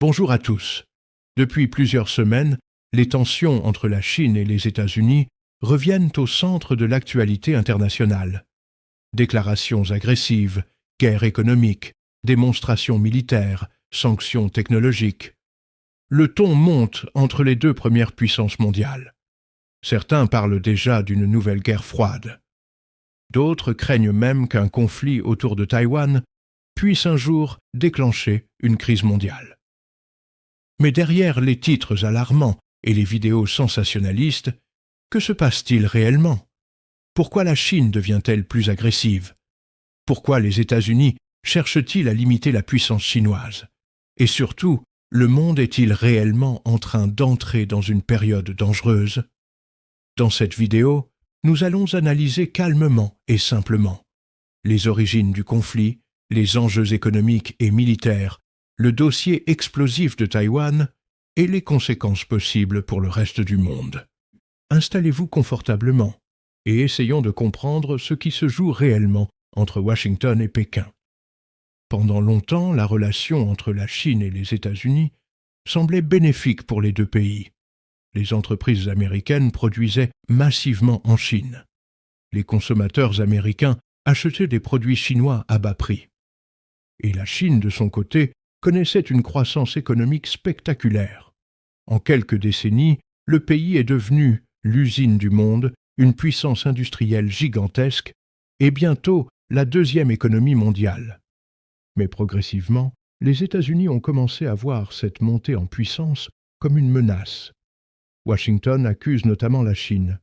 Bonjour à tous. Depuis plusieurs semaines, les tensions entre la Chine et les États-Unis reviennent au centre de l'actualité internationale. Déclarations agressives, guerre économique, démonstrations militaires, sanctions technologiques. Le ton monte entre les deux premières puissances mondiales. Certains parlent déjà d'une nouvelle guerre froide. D'autres craignent même qu'un conflit autour de Taïwan puisse un jour déclencher une crise mondiale. Mais derrière les titres alarmants et les vidéos sensationnalistes, que se passe-t-il réellement? Pourquoi la Chine devient-elle plus agressive? Pourquoi les États-Unis cherchent-ils à limiter la puissance chinoise? Et surtout, le monde est-il réellement en train d'entrer dans une période dangereuse? Dans cette vidéo, nous allons analyser calmement et simplement les origines du conflit, les enjeux économiques et militaires, le dossier explosif de Taïwan et les conséquences possibles pour le reste du monde. Installez-vous confortablement et essayons de comprendre ce qui se joue réellement entre Washington et Pékin. Pendant longtemps, la relation entre la Chine et les États-Unis semblait bénéfique pour les deux pays. Les entreprises américaines produisaient massivement en Chine. Les consommateurs américains achetaient des produits chinois à bas prix. Et la Chine, de son côté, connaissait une croissance économique spectaculaire. En quelques décennies, le pays est devenu l'usine du monde, une puissance industrielle gigantesque, et bientôt la deuxième économie mondiale. Mais progressivement, les États-Unis ont commencé à voir cette montée en puissance comme une menace. Washington accuse notamment la Chine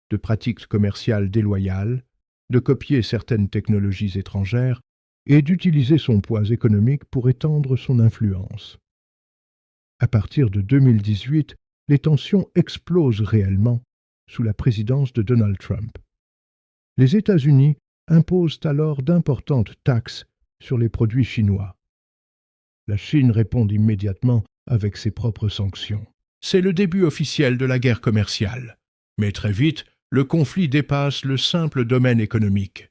de pratiques commerciales déloyales, de copier certaines technologies étrangères et d'utiliser son poids économique pour étendre son influence. À partir de 2018, les tensions explosent réellement sous la présidence de Donald Trump. Les États-Unis imposent alors d'importantes taxes sur les produits chinois. La Chine répond immédiatement avec ses propres sanctions. C'est le début officiel de la guerre commerciale. Mais très vite, le conflit dépasse le simple domaine économique.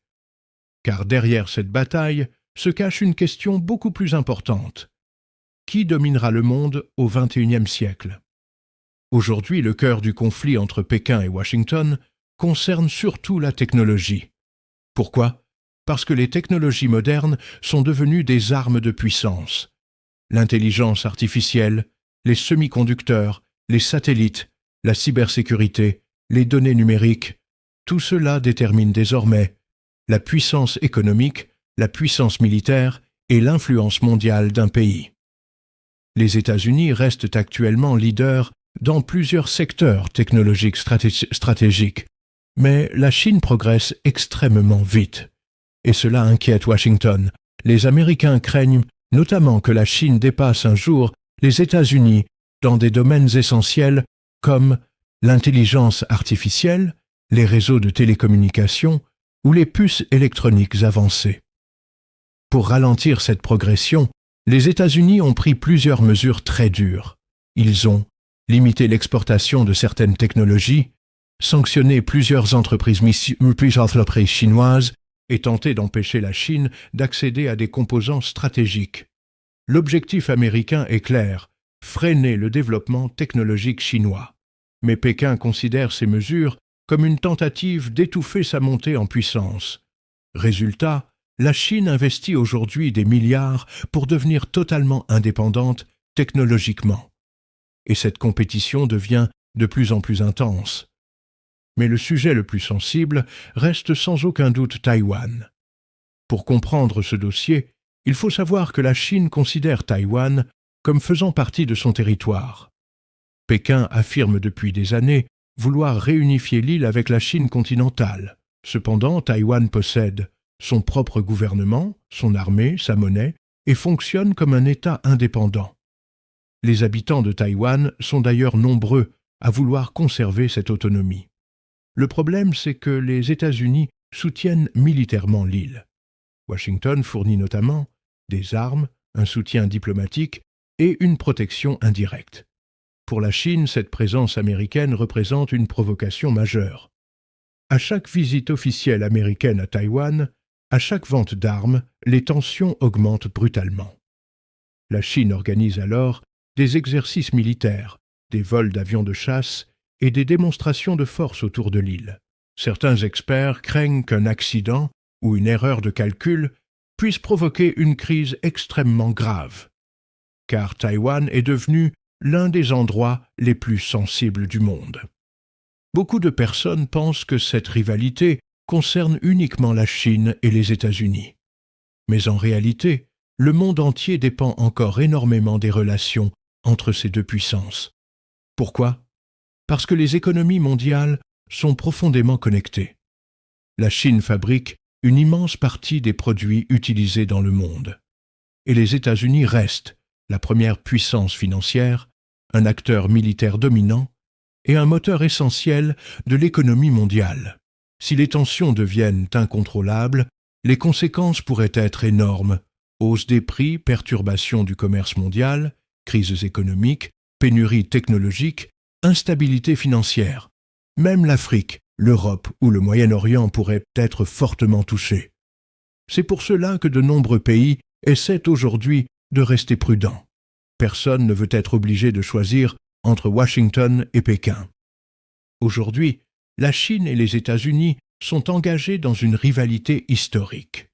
Car derrière cette bataille se cache une question beaucoup plus importante. Qui dominera le monde au XXIe siècle? Aujourd'hui, le cœur du conflit entre Pékin et Washington concerne surtout la technologie. Pourquoi? Parce que les technologies modernes sont devenues des armes de puissance. L'intelligence artificielle, les semi-conducteurs, les satellites, la cybersécurité, les données numériques, tout cela détermine désormais la puissance économique, la puissance militaire et l'influence mondiale d'un pays. Les États-Unis restent actuellement leaders dans plusieurs secteurs technologiques stratégiques, mais la Chine progresse extrêmement vite. Et cela inquiète Washington. Les Américains craignent notamment que la Chine dépasse un jour les États-Unis dans des domaines essentiels comme l'intelligence artificielle, les réseaux de télécommunications ou les puces électroniques avancées. Pour ralentir cette progression, les États-Unis ont pris plusieurs mesures très dures. Ils ont limité l'exportation de certaines technologies, sanctionné plusieurs entreprises chinoises et tenté d'empêcher la Chine d'accéder à des composants stratégiques. L'objectif américain est clair, freiner le développement technologique chinois. Mais Pékin considère ces mesures comme une tentative d'étouffer sa montée en puissance. Résultat, la Chine investit aujourd'hui des milliards pour devenir totalement indépendante technologiquement. Et cette compétition devient de plus en plus intense. Mais le sujet le plus sensible reste sans aucun doute Taïwan. Pour comprendre ce dossier, il faut savoir que la Chine considère Taïwan comme faisant partie de son territoire. Pékin affirme depuis des années vouloir réunifier l'île avec la Chine continentale. Cependant, Taïwan possède son propre gouvernement, son armée, sa monnaie, et fonctionne comme un État indépendant. Les habitants de Taïwan sont d'ailleurs nombreux à vouloir conserver cette autonomie. Le problème, c'est que les États-Unis soutiennent militairement l'île. Washington fournit notamment des armes, un soutien diplomatique et une protection indirecte. Pour la Chine, cette présence américaine représente une provocation majeure. À chaque visite officielle américaine à Taïwan, à chaque vente d'armes, les tensions augmentent brutalement. La Chine organise alors des exercices militaires, des vols d'avions de chasse et des démonstrations de force autour de l'île. Certains experts craignent qu'un accident ou une erreur de calcul puisse provoquer une crise extrêmement grave, car Taïwan est devenu l'un des endroits les plus sensibles du monde. Beaucoup de personnes pensent que cette rivalité concerne uniquement la Chine et les États-Unis. Mais en réalité, le monde entier dépend encore énormément des relations entre ces deux puissances. Pourquoi? Parce que les économies mondiales sont profondément connectées. La Chine fabrique une immense partie des produits utilisés dans le monde. Et les États-Unis restent la première puissance financière, un acteur militaire dominant et un moteur essentiel de l'économie mondiale. Si les tensions deviennent incontrôlables, les conséquences pourraient être énormes. Hausse des prix, perturbation du commerce mondial, crises économiques, pénuries technologiques, instabilité financière. Même l'Afrique, l'Europe ou le Moyen-Orient pourraient être fortement touchés. C'est pour cela que de nombreux pays essaient aujourd'hui de rester prudents. Personne ne veut être obligé de choisir entre Washington et Pékin. Aujourd'hui, la Chine et les États-Unis sont engagés dans une rivalité historique.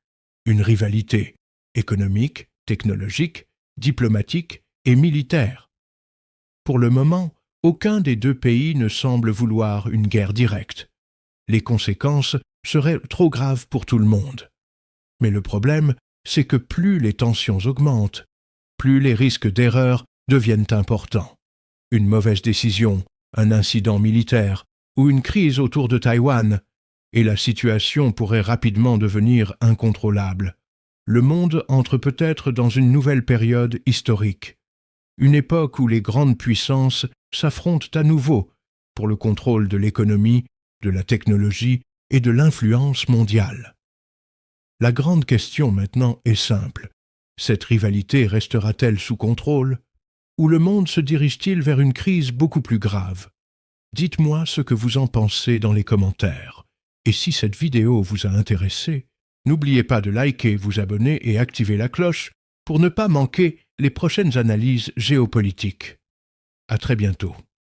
Une rivalité économique, technologique, diplomatique et militaire. Pour le moment, aucun des deux pays ne semble vouloir une guerre directe. Les conséquences seraient trop graves pour tout le monde. Mais le problème, c'est que plus les tensions augmentent, plus les risques d'erreur deviennent importants. Une mauvaise décision, un incident militaire ou une crise autour de Taïwan, et la situation pourrait rapidement devenir incontrôlable. Le monde entre peut-être dans une nouvelle période historique, une époque où les grandes puissances s'affrontent à nouveau pour le contrôle de l'économie, de la technologie et de l'influence mondiale. La grande question maintenant est simple. Cette rivalité restera-t-elle sous contrôle? Ou le monde se dirige-t-il vers une crise beaucoup plus grave? Dites-moi ce que vous en pensez dans les commentaires. Et si cette vidéo vous a intéressé, n'oubliez pas de liker, vous abonner et activer la cloche pour ne pas manquer les prochaines analyses géopolitiques. À très bientôt.